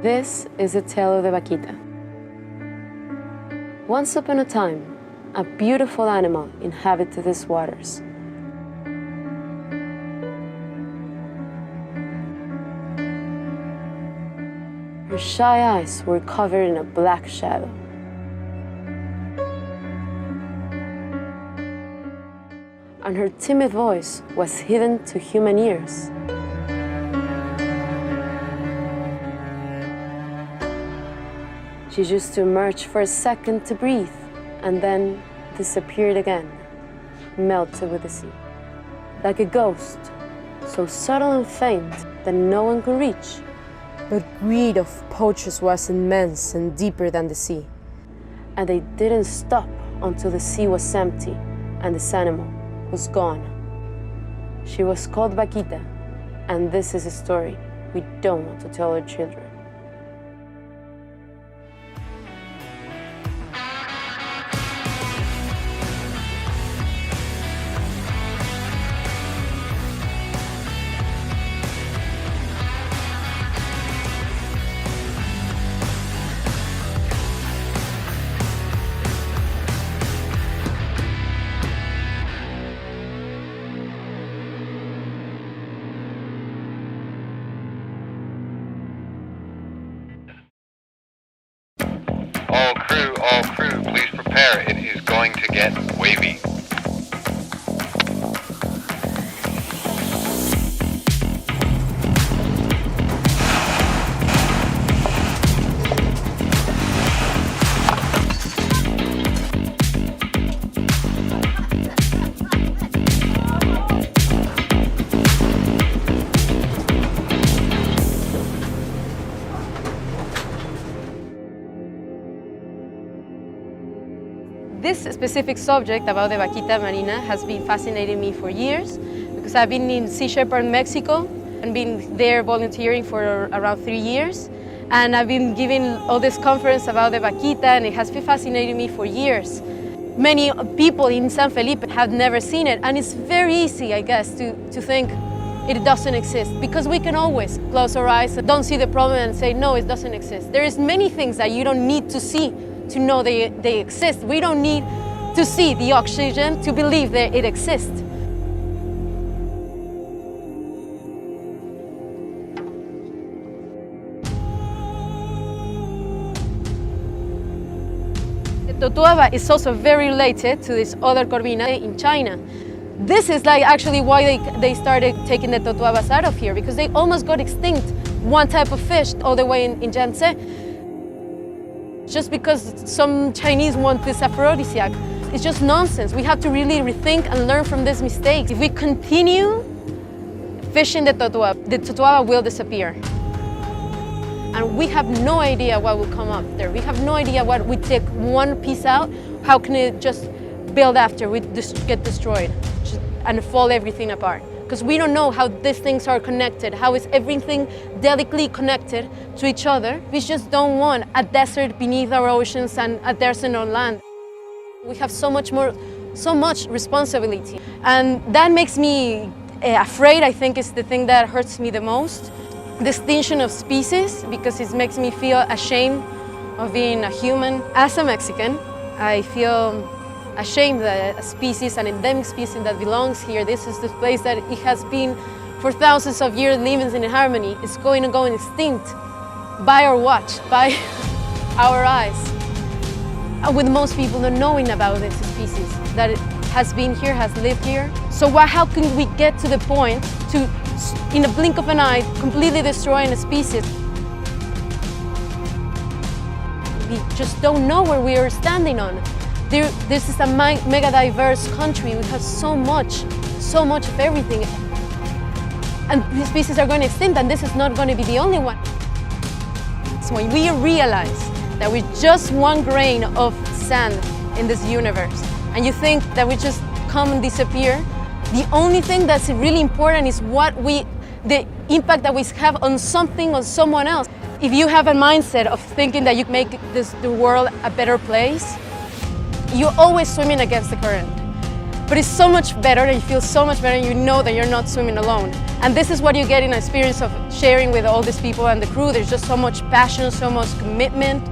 This is a tale of the vaquita. Once upon a time, a beautiful animal inhabited these waters. Her shy eyes were covered in a black shadow. And her timid voice was hidden to human ears. She used to emerge for a second to breathe, and then disappeared again, melted with the sea. Like a ghost, so subtle and faint that no one could reach. But greed of poachers was immense and deeper than the sea. And they didn't stop until the sea was empty and this animal was gone. She was called Vaquita, and this is a story we don't want to tell our children. All crew, please prepare. It is going to get wavy. This specific subject about the vaquita marina has been fascinating me for years because I've been in Sea Shepherd, Mexico, and been there volunteering for around 3 years. And I've been giving all this conference about the vaquita, and it has been fascinating me for years. Many people in San Felipe have never seen it, and it's very easy, I guess, to think it doesn't exist, because we can always close our eyes and don't see the problem and say, no, it doesn't exist. There is many things that you don't need to see to know they exist. We don't need to see the oxygen to believe that it exists. The totuaba is also very related to this other corvina in China. This is like actually why they started taking the totuabas out of here, because they almost got extinct. One type of fish all the way in Yangtze. Just because some Chinese want this aphrodisiac. It's just nonsense. We have to really rethink and learn from this mistake. If we continue fishing the totuaba will disappear. And we have no idea what will come up there. We have no idea what we take one piece out, how can it just build after, we get destroyed and fall everything apart. Because we don't know how these things are connected, how is everything delicately connected to each other. We just don't want a desert beneath our oceans and a desert on land. We have so much responsibility. And that makes me afraid, I think, is the thing that hurts me the most. The extinction of species, because it makes me feel ashamed of being a human. As a Mexican, I feel ashamed that a species, an endemic species that belongs here, this is the place that it has been for thousands of years living in harmony, is going to go extinct by our watch, by our eyes. And with most people not knowing about this species, that it has been here, has lived here. So how can we get to the point to, in a blink of an eye, completely destroying a species? We just don't know where we are standing on. This is a mega diverse country. We have so much of everything. And these species are going to extinct, and this is not going to be the only one. So when we realize that we're just one grain of sand in this universe, and you think that we just come and disappear, the only thing that's really important is the impact that we have on something, on someone else. If you have a mindset of thinking that you make the world a better place, you're always swimming against the current. But it's so much better, and you feel so much better, and you know that you're not swimming alone. And this is what you get in an experience of sharing with all these people and the crew. There's just so much passion, so much commitment.